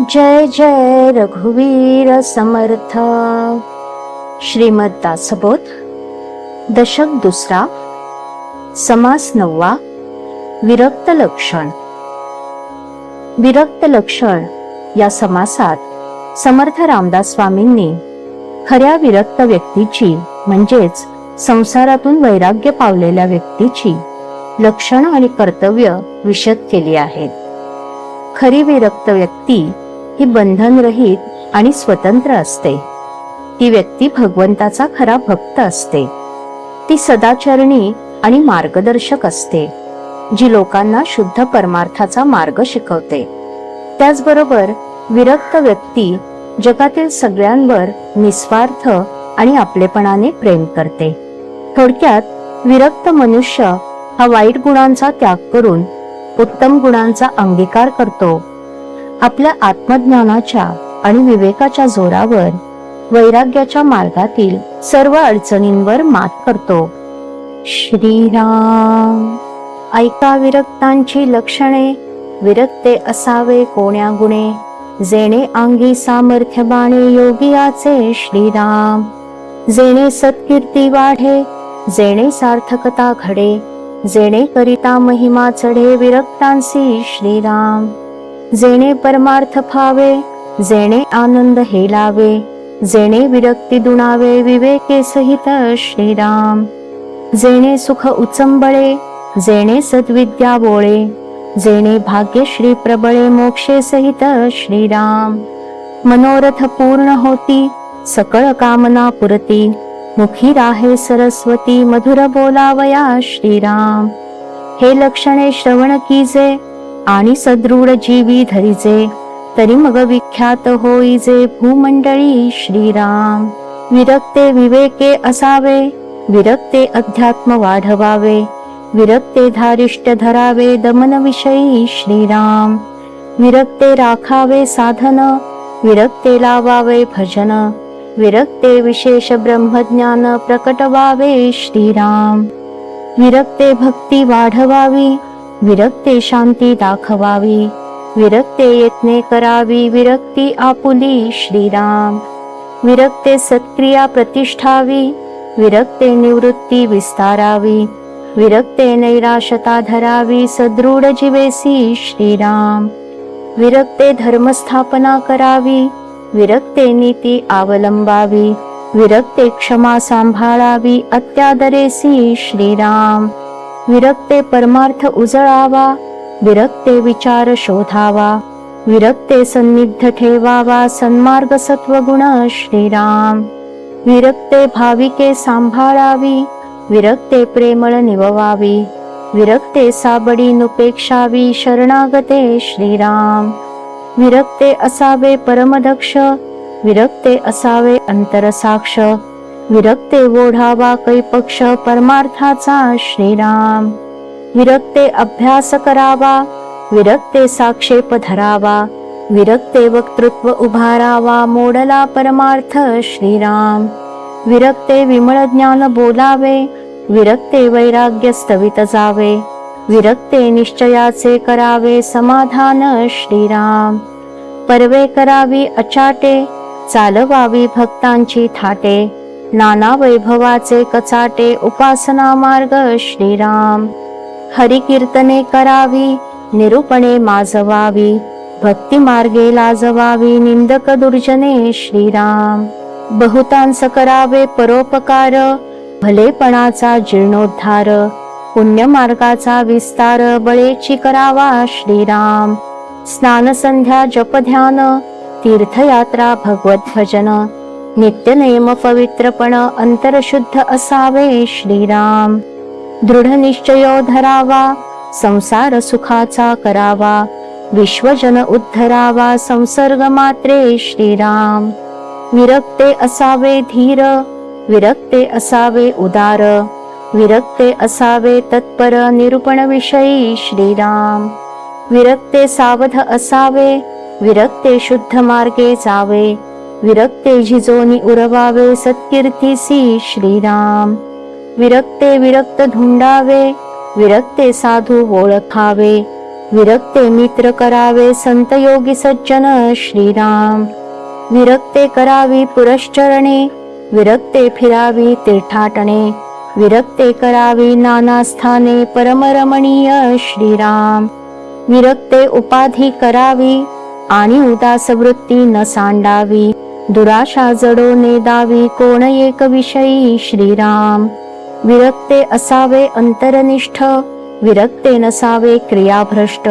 जय जय रघुवीर समर्थ। श्रीमद दासबोध दशक दुसरा, समास नववा, विरक्त लक्षण। विरक्त लक्षण या समासात समर्थ रामदास स्वामींनी खऱ्या विरक्त व्यक्तीची म्हणजेच संसारातून वैराग्य पावलेल्या व्यक्तीची लक्षण आणि कर्तव्य विशद केली आहेत। खरी विरक्त व्यक्ती ही बंधनरहित आणि स्वतंत्र असते। ती व्यक्ती भगवंताचा खरा भक्त असते। ती सदाचरणी आणि मार्गदर्शक असते, जी लोकांना शुद्ध परमार्थाचा मार्ग शिकवते। त्याचबरोबर विरक्त व्यक्ती जगातील सगळ्यांवर निस्वार्थ आणि आपलेपणाने प्रेम करते। थोडक्यात विरक्त मनुष्य हा वाईट गुणांचा त्याग करून उत्तम गुणांचा अंगीकार करतो। आपल्या आत्मज्ञानाच्या आणि विवेकाच्या जोरावर वैराग्याच्या मार्गातील सर्व अडचणींवर मात करतो। श्रीराम। ऐका विरक्तांची लक्षणे, विरक्ते असावे कोण्या गुणे, जेणे अंगी सामर्थ्य बाणे योगियाचे श्रीराम। जेणे सत्कीर्ती वाढे, जेणे सार्थकता घडे, जेणे करिता महिमा चढे विरक्तांसी श्रीराम। जेणे परमार्थ फावे, जेणे आनंद हेलावे, जेणे विरक्ती दुणावे विवेके सहित श्रीराम। जेणे सुख उचंबळे, जेणे सद्विद्या बोळे, जेणे भाग्यश्री प्रबळे मोक्षे सहित श्रीराम। मनोरथ पूर्ण होती, सकळ कामना पुरती, मुखी राहे सरस्वती मधुर बोलावया श्रीराम। हे लक्षणे श्रवण कीजे, आणि सदृढ जीवी धरीजे, तरी मग विख्यात होईजे भूमंडळी श्रीराम। विरक्ते विवेके असावे, विरक्ते अध्यात्म वाढवावे, विरक्ते धारिष्ट धरावे दमन विषयी श्रीराम। विरक्ते राखावे साधन, विरक्ते लावावे भजन, विरक्ते विशेष ब्रह्मज्ञान प्रकटवावे श्रीराम। विरक्ते भक्ती वाढवावी, विरक्ते शांती दाखवावी, विरक्ते यत्ने करावी विरक्ती आपुली श्रीराम। विरक्ते सत्क्रिया प्रतिष्ठावी, विरक्ते निवृत्ती विस्तारावी, विरक्ते नैराशता धरावी सदृढ जीवेसी श्रीराम। विरक्ते धर्मस्थापना करावी, विरक्ते नीती अवलंबावी, विरक्ते क्षमा सांभाळावी अत्यादरेसी श्रीराम। विरक्ते परमार्थ उजळावा, विरक्ते विचार शोधावा, विरक्ते सन्निध ठेवावा सन्मार्ग सत्वगुण श्रीराम। विरक्ते भाविके सांभाळावी, विरक्ते प्रेमळ निववावी, विरक्ते साबडी नुपेक्षावी शरणागते श्रीराम। विरक्ते असावे परमदक्ष, विरक्ते असावे अंतरसाक्ष, विरक्ते ओढावा कैपक्ष परमार्थाचा श्रीराम। विरक्ते अभ्यास करावा, विरक्ते साक्षेप धरावा, विरक्ते वक्तृत्व उभारावा मोडला परमार्थ श्रीराम। विरक्ते विमळ ज्ञान बोलावे, विरक्ते वैराग्य स्तवित जावे, विरक्ते निश्चयाचे करावे समाधान श्रीराम। पर्वे करावी अचाटे, चालवावी भक्तांची थाटे, नाना वैभवाचे कचाटे उपासना मार्ग श्रीराम। हरि कीर्तने करावी, निरूपणे माजवावी, भक्ती मार्गे लाजवावी निंदक दुर्जने श्रीराम। बहुतांस करावे परोपकार, भलेपणाचा जीर्णोद्धार, पुण्य मार्गाचा विस्तार बळेची करावा श्रीराम। स्नान संध्या जप ध्यान, तीर्थयात्रा भगवत भजन, नित्य नेम पवित्रपण अंतरशुद्ध असावे श्रीराम। दृढ निश्चयो धरावा, संसार सुखाचा करावा, विश्वजन उद्धरावा संसर्ग मात्रे श्रीराम। विरक्ते असावे धीर, विरक्ते असावे उदार, विरक्ते असावे तत्पर निरूपण विषयी श्रीराम। विरक्ते सावध असावे, विरक्ते शुद्ध मार्गे जावे, विरक्ते झिजोनी उरवावे सत्कीर्तीसी श्रीराम। विरक्ते विरक्त धुंडावे, विरक्ते साधू ओळखावे, विरक्ते मित्र करावे संत योगी सज्जन श्रीराम. विरक्ते करावी पुरश्चरणे, विरक्ते फिरावी तीर्थाटने, विरक्ते करावी नाना स्थाने परमरमणीय श्रीराम. विरक्ते उपाधी करावी आणि उदास वृत्ती न सांडावी, दुराशा जडो नेदावी कोण एक विषयी श्रीराम. विरक्ते असावे अंतरनिष्ठ, विरक्ते नसावे क्रियाभ्रष्ट,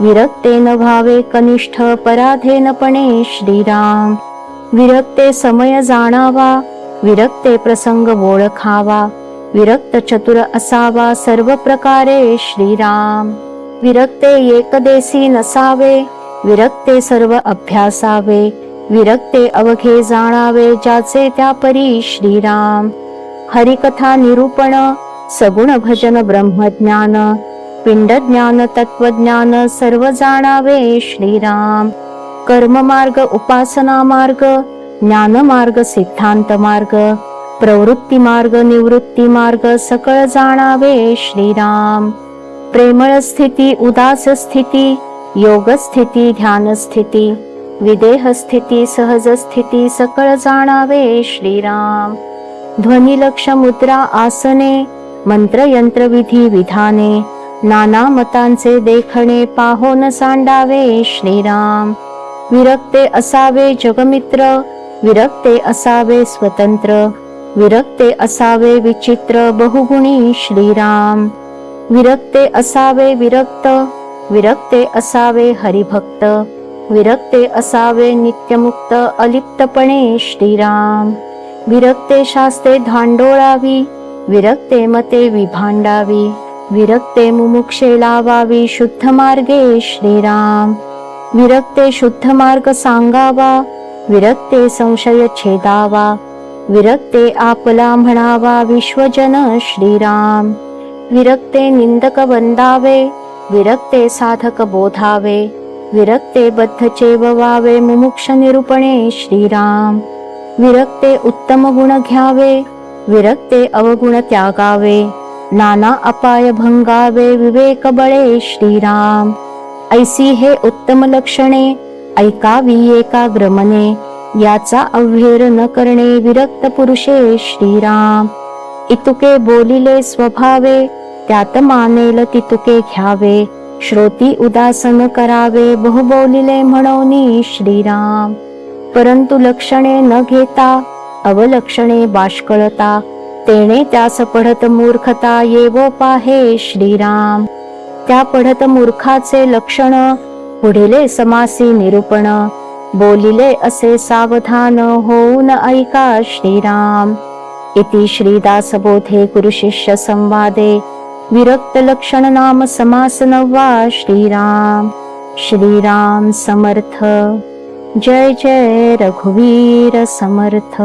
विरक्ते न भावे कनिष्ठ पराधीनपणे श्रीराम. विरक्ते समय जाणावा, विरक्ते प्रसंग ओळखावा, विरक्त चतुर असावा सर्व प्रकारे श्रीराम. विरक्ते एकदेशी नसावे, विरक्ते सर्व अभ्यासावे, विरक्ते अवघे जाणावे ज्याचे त्या परी श्रीराम. हरिकथा निरूपण, सगुण भजन ब्रह्मज्ञान, पिंडज्ञान तत्वज्ञान सर्व जाणावे श्रीराम. कर्ममार्ग उपासना मार्ग, ज्ञानमार्ग सिद्धांत मार्ग, प्रवृत्ती मार्ग निवृत्ती मार्ग सकळ जाणावे श्रीराम. प्रेमळ स्थिती उदास स्थिती, योग स्थिती ध्यान स्थिती, विदेह स्थिती सहज स्थिती सकळ जाणावे श्रीराम. ध्वनी लक्ष मुद्रा आसने, मंत्र यंत्र विधी विधाने, नाना मतांचे देखणे पाहोन सांडावे श्रीराम. विरक्ते असावे जगमित्र, विरक्ते असावे स्वतंत्र, विरक्ते असावे विचित्र बहुगुणी श्रीराम. विरक्ते असावे विरक्त, विरक्ते असावे हरिभक्त, विरक्ते असावे नित्यमुक्त अलिप्तपणे श्रीराम. विरक्ते शास्त्रे धांडोळावी, विरक्ते मते विभांडावी, विरक्ते मुमुक्षे लावावी शुद्ध मार्गे श्रीराम. विरक्ते शुद्ध मार्ग सांगावा, विरक्ते संशय छेदावा, विरक्ते आपला म्हणावा विश्वजन श्रीराम. विरक्ते निंदक वंदावे, विरक्ते साधक बोधावे, विरक्ते बद्ध चेववावे मुमुक्ष निरूपणे श्रीराम. विरक्ते उत्तम गुण घ्यावे, विरक्ते अवगुण त्यागावे, नाना अपाय भंगावे विवेक बळे श्रीराम. ऐसी हे उत्तम लक्षणे, ऐकावी एकाग्र मने, याचा अव्हेर न करणे विरक्त पुरुषे श्रीराम. इतुके बोलिले स्वभावे, त्यात मानेल तितुके घ्यावे, श्रोती उदासन करावे बहु बोलिले म्हणोनी श्रीराम. परंतु लक्षणे न घेता, अवलक्षणे बाष्कळता, तेणे त्यास पढत मूर्खता येवो पाहे श्रीराम. त्या पढत मूर्खाचे लक्षण, पुढिले समासी निरूपण, बोलिले असे सावधान होऊन ऐका श्रीराम. इति श्रीदासबोधे गुरुशिष्य संवादे विरक्त लक्षण नाम समास 9वा. श्रीराम. श्रीराम समर्थ. जय जय रघुवीर समर्थ.